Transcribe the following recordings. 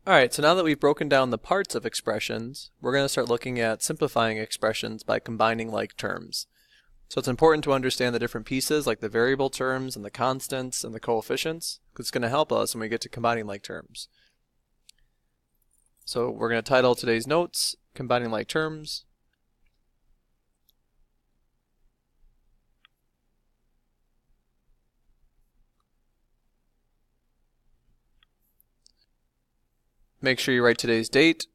Alright, so now that we've broken down the parts of expressions, we're going to start looking at simplifying expressions by combining like terms. So it's important to understand the different pieces like the variable terms and the constants and the coefficients, because it's going to help us when we get to combining like terms. So we're going to title today's notes, Combining Like Terms. Make sure you write today's date,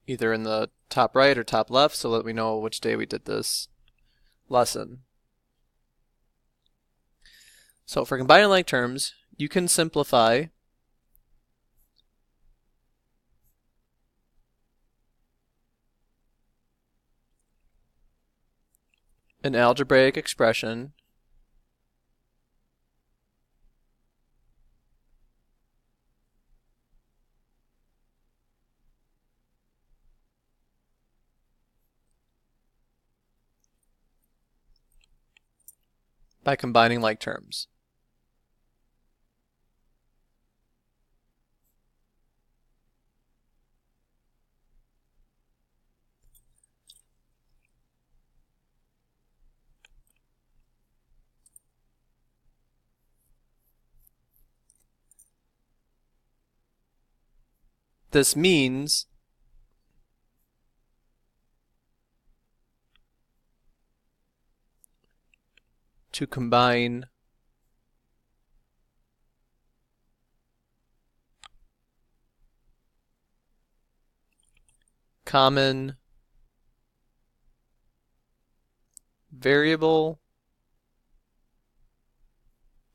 either in the top right or top left, so that we know which day we did this lesson. So for combining like terms, you can simplify an algebraic expression by combining like terms. This means to combine common variable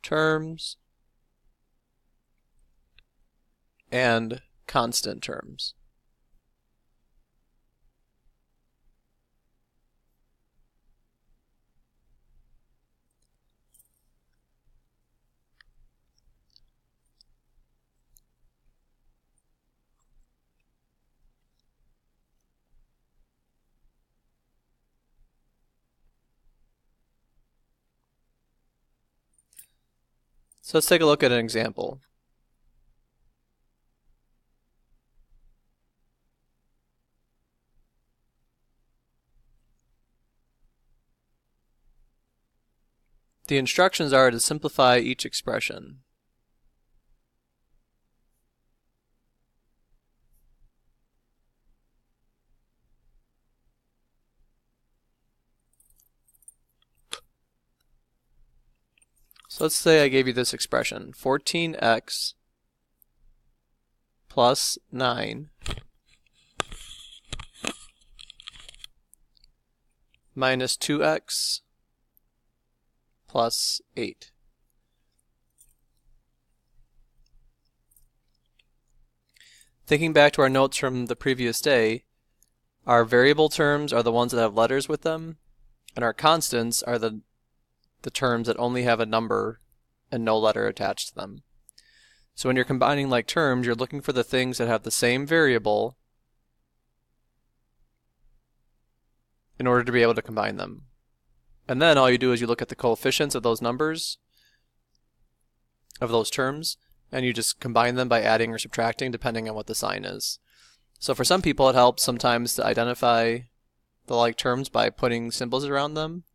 terms and constant terms. So let's take a look at an example. The instructions are to simplify each expression. So let's say I gave you this expression, 14x plus 9 minus 2x plus 8. Thinking back to our notes from the previous day, our variable terms are the ones that have letters with them, and our constants are the terms that only have a number and no letter attached to them. So when you're combining like terms, you're looking for the things that have the same variable in order to be able to combine them. And then all you do is you look at the coefficients of those numbers, of those terms, and you just combine them by adding or subtracting depending on what the sign is. So for some people it helps sometimes to identify the like terms by putting symbols around them.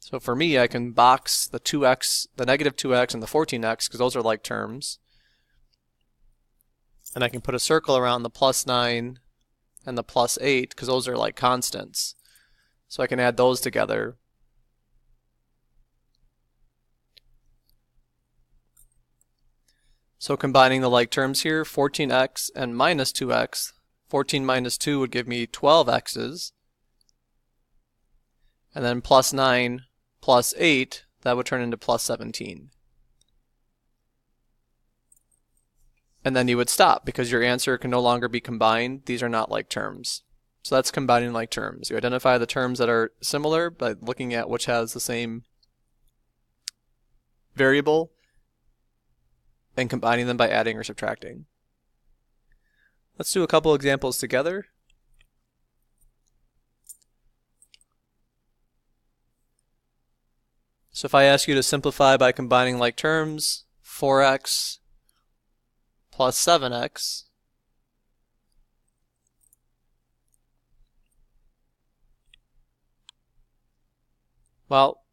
So for me, I can box the 2x, the negative 2x and the 14x because those are like terms. And I can put a circle around the plus 9 and the plus 8 because those are like constants. So I can add those together. So combining the like terms here, 14x and minus 2x, 14 minus 2 would give me 12x's. And then plus 9 plus 8, that would turn into plus 17. And then you would stop because your answer can no longer be combined. These are not like terms. So that's combining like terms. You identify the terms that are similar by looking at which has the same variable and combining them by adding or subtracting. Let's do a couple examples together. So if I ask you to simplify by combining like terms, 4x plus 7x well,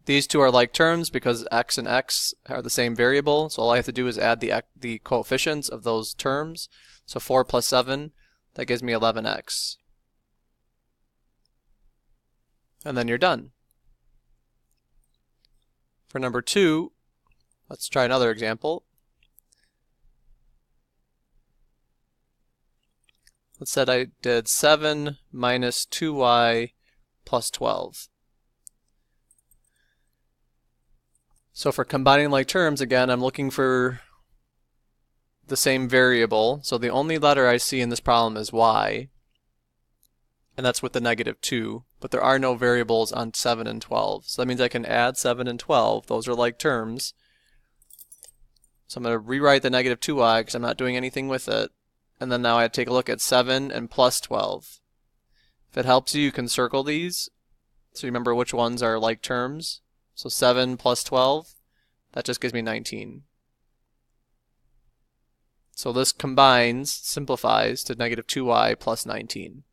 these two are like terms because x and x are the same variable, so all I have to do is add the coefficients of those terms. So 4 plus 7, that gives me 11x. And then you're done. For number 2, let's try another example. Let's say I did 7 minus 2y plus 12. So for combining like terms, again, I'm looking for the same variable. So the only letter I see in this problem is y, and that's with the -2, but there are no variables on 7 and 12. So that means I can add 7 and 12. Those are like terms. So I'm going to rewrite the -2y because I'm not doing anything with it. And then now I take a look at 7 and plus 12. If it helps you, you can circle these so you remember which ones are like terms. So 7 plus 12, that just gives me 19. So this combines, simplifies to -2y plus 19.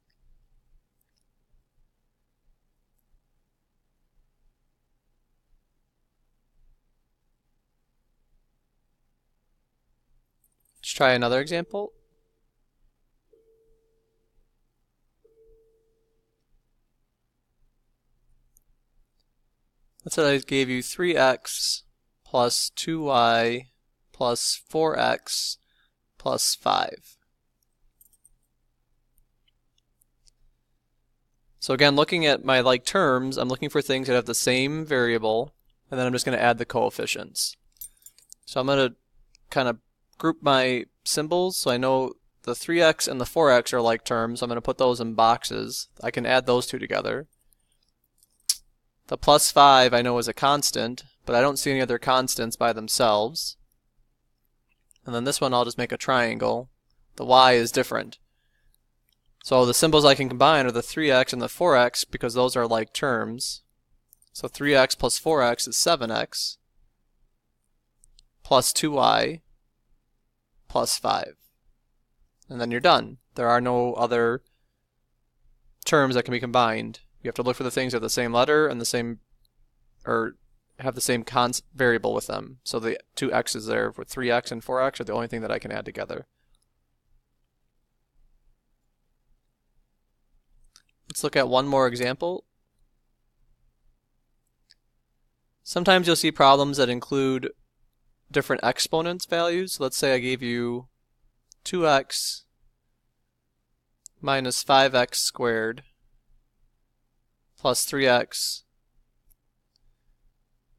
Let's try another example. Let's say I gave you 3x plus 2y plus 4x plus 5. So again, looking at my like terms, I'm looking for things that have the same variable, and then I'm just going to add the coefficients. So I'm going to kind of group my symbols so I know the 3x and the 4x are like terms. I'm going to put those in boxes. I can add those two together. The plus 5 I know is a constant, but I don't see any other constants by themselves. And then this one I'll just make a triangle. The y is different. So the symbols I can combine are the 3x and the 4x because those are like terms. So 3x plus 4x is 7x plus 2y plus 5. And then you're done. There are no other terms that can be combined. You have to look for the things that have the same letter and the same, or have the same variable with them. So the two x's there with 3x and 4x are the only thing that I can add together. Let's look at one more example. Sometimes you'll see problems that include different exponents values. So let's say I gave you 2x minus 5x squared plus 3x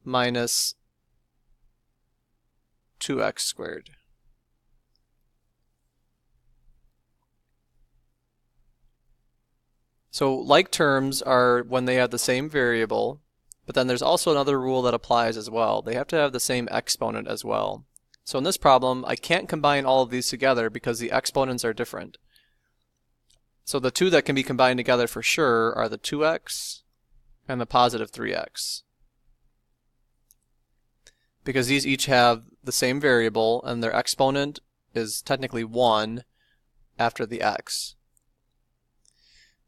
minus 2x squared. So like terms are when they have the same variable, but then there's also another rule that applies as well. They have to have the same exponent as well. So in this problem, I can't combine all of these together because the exponents are different. So the two that can be combined together for sure are the 2x and the positive 3x. Because these each have the same variable and their exponent is technically 1 after the x.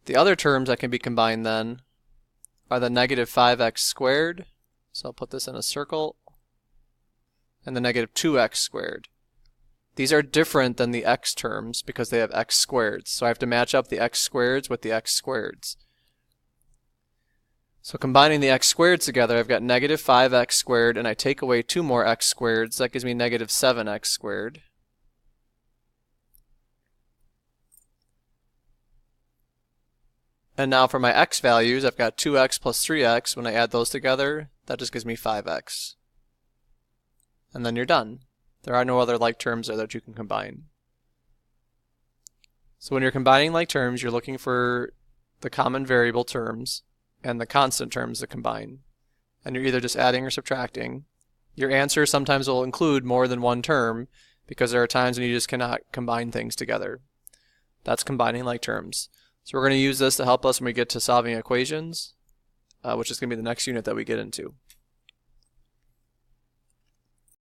The other terms that can be combined then are the negative 5x squared, so I'll put this in a circle, and the negative 2x squared. These are different than the x terms because they have x squareds, so I have to match up the x squareds with the x squareds. So combining the x squareds together, I've got negative 5x squared, and I take away 2 more x squareds, that gives me negative 7x squared. And now for my x values, I've got 2x plus 3x. When I add those together, that just gives me 5x. And then you're done. There are no other like terms there that you can combine. So when you're combining like terms, you're looking for the common variable terms and the constant terms to combine. And you're either just adding or subtracting. Your answer sometimes will include more than one term because there are times when you just cannot combine things together. That's combining like terms. So we're going to use this to help us when we get to solving equations, which is going to be the next unit that we get into.